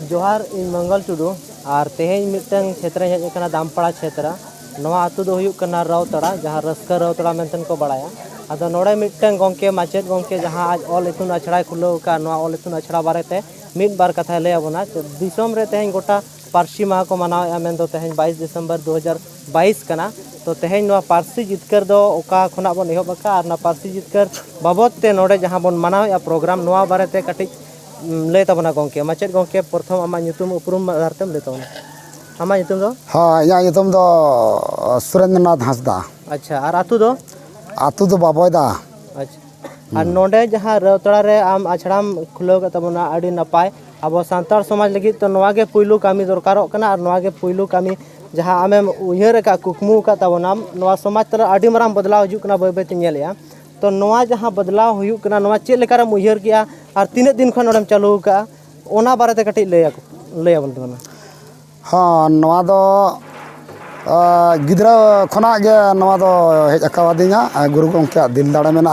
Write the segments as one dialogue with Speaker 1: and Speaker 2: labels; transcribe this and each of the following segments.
Speaker 1: जोहार इन मंगल टुडू और तेहें मिटन क्षेत्र हेज कना दामपाड़ा क्षेत्र नवा आतु दो हुयुक कना रावतड़ा जहाँ रस्का रावतड़ा मेंतन को बड़ाया आदो नोड़े मिटन गोंके माचेद गोंके जहाँ आज ऑल इतुन अछड़ा खुलो का नवा ऑल इतुन अछड़ा बारेते मिट बार कथा ले आबोना दिसोम रे तेहें गोटा पारसी माह को मनावे मेन दो तेहें 22 दिसंबर 2022 कना तो तेहें नवा पारसी जितकर दो ओका खुना बन एहब अका आर ना पारसी जितकर बाबद ते नोड़े जहाँ बन मनावे प्रोग्राम नवा बारेते कटिज ले तबना गोंके माचेद गोंके प्रथम आमा ᱧᱩᱛᱩᱢ उपरुम आधारतेम ले तबना आमा ᱧᱩᱛᱩम दो
Speaker 2: हाँ या ᱧᱩᱛᱩम दो सुरेंद्रनाथ हांसदा
Speaker 1: अच्छा और आतु दो
Speaker 2: बाबोयदा
Speaker 1: अच्छा और नोडे जहाँ रावतड़ा रे आम अछड़ाम खुलो के तबना अड़ी नपाय अब सांतार समाज लगी तो नवागे पुइलू कामी दरकारों कना और नवागे पुइलू कामी जहाँ आमेम उयहर का कुकमू का तबनाम नवा समाज तरह अड़ी मराम बदलाव हजु कना बय बय ते नेलेया तो नवा जहाँ बदलाव हुयुक कना नवा चेक लेकाराम उयहर किया और तीन दिन खन नोडम चालू का ओना बारे ते कटी ले आबन तबना
Speaker 2: हाँ नवा दो गिद्रा खना गे नवा दो हेज अकावादिया गुरु गोंके दिल दाड़े मेना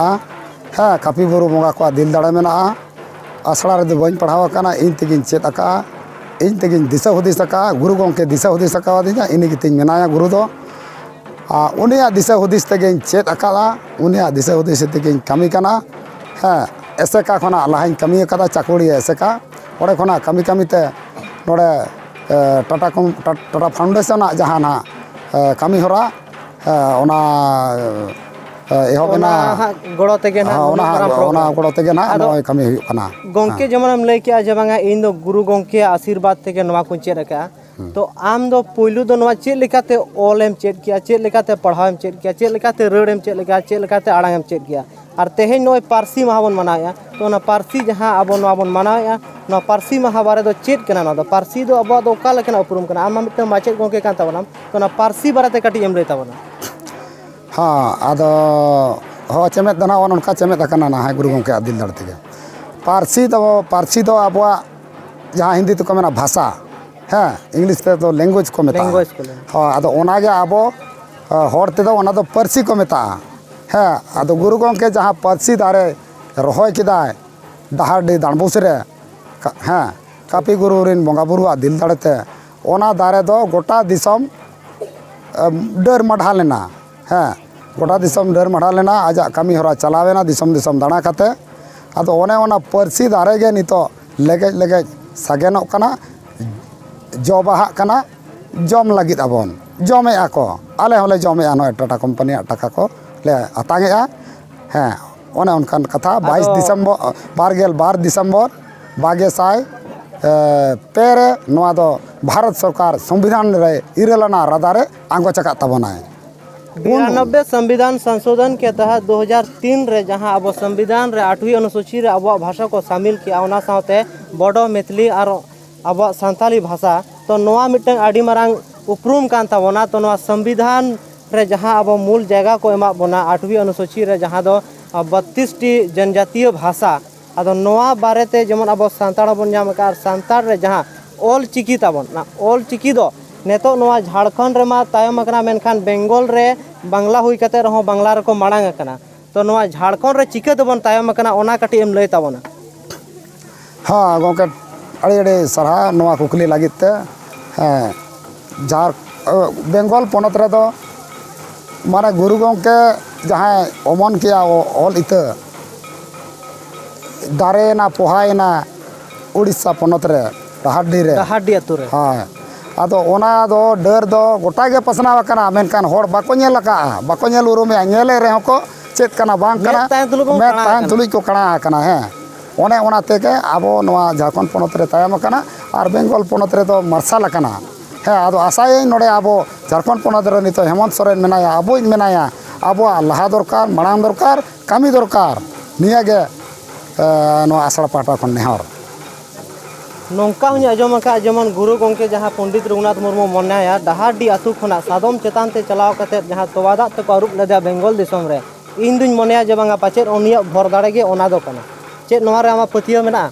Speaker 2: हाँ कापी बुरु बंगा को दिल दाड़े मेना आसड़ा रे बइन पढ़ाव काना इन तेगिन चेद अका इन तेगिन दिशा हुदिस अका गुरु गोंके दिशा हुदिस अकावादिया इनी गितिन मेनाया गुरु दो उनिया दिशा हुदिस तेगिन चेद अकाला उनिया दिशा हुदिस तेगिन कमी काना हाँ एसेका खना लाहाइन कमी अकादा चाकुड़ी एसेका ओडे खना कमी कमी ते नोडे टाटा फाउंडेशन जहाँ ना कमी होरा ओना एहोबना
Speaker 1: गड़ो तेगे ना
Speaker 2: ओना गड़ो तेगे ना नय कमी हुयुक कना
Speaker 1: गोंके जेमन हम लay किया जे बांगा इन दो गुरु गोंके आशीर्वाद तेगे नवा को चेद अका तो आम दो पुइलू दो नवा चेद लेकाते ओलेम चेद किया चेद लेकाते पढ़ावेम चेद किया चेद लेकाते रड़ेम चेद लेकाते आड़ांगम चेद किया और तेहें नोय पारसी माह बन मनाया तो ना पारसी जहाँ अब नवा बन मनाया ना पारसी माह बारे दो चेद कना ना दो पारसी दो अब दो का लेकना उपरुम कना आम मिटन माचेद गोंके कान तबना तो ना पारसी बारे ते कटी एम ले तबना
Speaker 2: हाँ आदो हो चेमेत दना उनका चेमेत कना ना है गुरु गोंके दिल दाड़ तेगे पारसी दो अबवा जहाँ हिंदी तो को मेना भाषा हाँ इंग्लिश ते तो लैंग्वेज को मेता हाँ आदो ओनागे आबो होड़ ते दो ओना दो पारसी को मेता हाँ आदो गुरु गोंके जहाँ पारसी दारे रहोय किदाय डाहाडी दानबुस रे हाँ कापी गुरु रिन बंगा बुरुआ दिल दाड़ते ओना दारे दो गोटा दिसम डर मढ़ा लेना हाँ गोटा दिसम डर मढ़ा लेना आजा कमी होरा चलावेना दिसम दिसम दाना काते आदो ओने ओना पारसी दारे गे नितो लेगेज लेगेज सागेनोक कना जबाहा कना जम लागिद आबन जमे आको आले होले जमे आनो टाटा कंपनी टाका को ले अतांगे हाँ ओने उनकान कथा 22 दिसंबर 22 दिसंबर 2200 पेरे नवा दो भारत सरकार संविधान रे इरेलाना रादारे आंगो चका तबनाय
Speaker 1: 92 संविधान संशोधन के तहत 2003 रे जहाँ अब संविधान रे 8वीं अनुसूची रे अब भाषा को शामिल किया ओना साथे बड़ो मैथिली और अब सांताली भाषा तो नवा मिटन आडी मारांग उपरुम कान तबना तो नवा संविधान रे जहाँ अब मूल जगह को एमा बना 8वीं अनुसूची रे जहाँ दो 32 टी जनजातीय भाषा अदो नवा बारेते जेमन अब सांताड़ बन नाम का सांताड़ रे जहाँ ऑल चिकी तबन ना ऑल चिकी दो नेतो नवा झारखंड रे मा तायम अकना मेनखान बेंगल रे बांग्ला हुई कते रहो बांग्ला रे को मांग अकना तो नवा झारखंड रे चिके दबन तायम अकना ओना कटी एम लय तबना
Speaker 2: हाँ गोंके अड़ी अड़ी सरहा नवा कुकली लागिते हाँ झार बेंगल पोनत रे दो माने गुरु गोंके जहाँ ओमन किया ऑल इत दारे ना पोहाय ना उड़ीसा पोनत रे डाहाडी अतु रे हाँ आदो ओना दो डर दो गोटा गे पसनाव कना मेनकान होड़ बाको नेल लका बाको नेल उरुमे नेले रे हको चेत कना बांग कना मैं तान तुलुई को कना कना है ओने ओना तेगे आबो नवा झारखंड पोनत रे तायम कना और बेंगल पोनत रे दो मार्शल कना है आदो आसाय नोडे आबो झारखंड पोनत रे नितो हेमंत सोरेन मेनाया आबो मेनाया आबो लहा दरकार मांग दरकार कमी दरकार नियागे नवा आसड़ा पाटा खन नेहर
Speaker 1: नौका हूँ आजम का जमन गुरु गोंके जहाँ पंडित रघुनाथ मुर्मू मनाया डहाडी आतु खुना सादम चेतान ते चलाव कते जहाँ तोवादा तक आरुप लेदा बेंगल दिसम रे इन दुñ मनाया जे बांगा पाचेर उनिया भर दाड़े गे ओना दो कना चेत नवा रे आमा पतियो मेना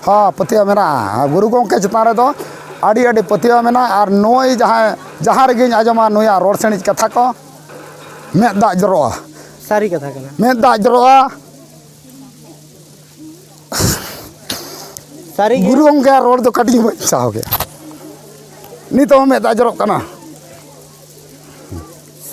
Speaker 2: हाँ पतियो मेना गुरु गोंके चेतान रे दो आड़ी आड़ी पतियो मेना और नोई जहाँ रे गिन आजमा नोया रोड सेनिज कथा को में दा जरोआ
Speaker 1: सारी कथा कना
Speaker 2: में दा जरोआ
Speaker 1: सारी गे
Speaker 2: गुरु गंगे रोड दो कटी में साहो गया नितो में दाजरो कना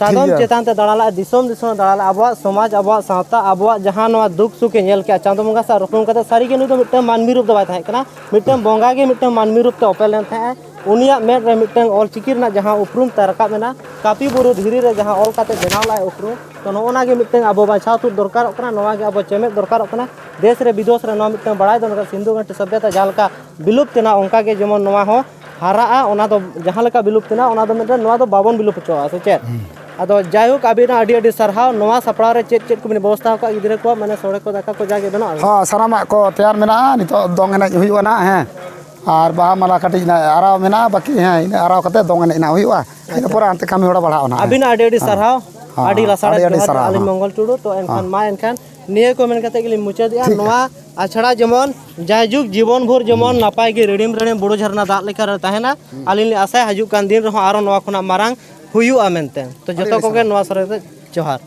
Speaker 1: सादम
Speaker 2: ठीक है।
Speaker 1: चेतान ते दड़ाला दिसोम दिसोम दड़ाला अब समाज अब सावता अब जहां नवा दुख सुख के नेल के चांदो बंगा सा रखुम कते सारी के नु तो मिटम मानवी रूप दो बाय थाहे कना मिटम बंगा के मिटम मानवी रूप ते ओपेल लेन थाहे उनिया मेड रे मिटम ऑल चिकिर ना जहां उपरुम ते रकाब मेना कापी बुरु धीरी रे जहां ऑल काते बनाव लाय उपरुम तो नोना के मिटम अब बाछा तु दरकार कना नवा के अब चेमेक दरकार कना देश रे विदेश रे नवा मिटम बड़ाय दन सिंधु घाटी सभ्यता जालका विलुप्त ना उनका के जेमन नवा हो हारा ओना दो जहां लका विलुप्त ना ओना दो मिटम नवा दो बाबन विलुप्त चो से चेत अदो जायक अबिना अडी सरहाव नवा सपड़ा रे चेत चेत को बने व्यवस्था का गिदरे को माने सोड़े को दाका को जागे बना
Speaker 2: हाँ सारामा को तैयार मेना नितो दोंग एनज हुयुआ ना हैं और बाहा माला कटी ना आराव मेना बाकी हैं इन आराव कते दोंग एनज ना हुयुआ इन पर अंत कमी होड़ा बढ़ाओ ना
Speaker 1: अबिना अडी सरहाव अडी लासाड़ा
Speaker 2: अडी सरहाव,
Speaker 1: आलिम मंगल टुडू तो एनखान मा एनखान निये को मेन कते गिली मुचा दिया नवा आछड़ा जेमन जायजुग जीवन भर जेमन नापाय के रेडिम रेडिम बुड़ो झरना दाग लेका रे ताहेना आलिन आशा हजू कान दिन रहो आरो नवा खुना मारांग हुयुआ मेनते तो जतो को के नवा सरे जोहार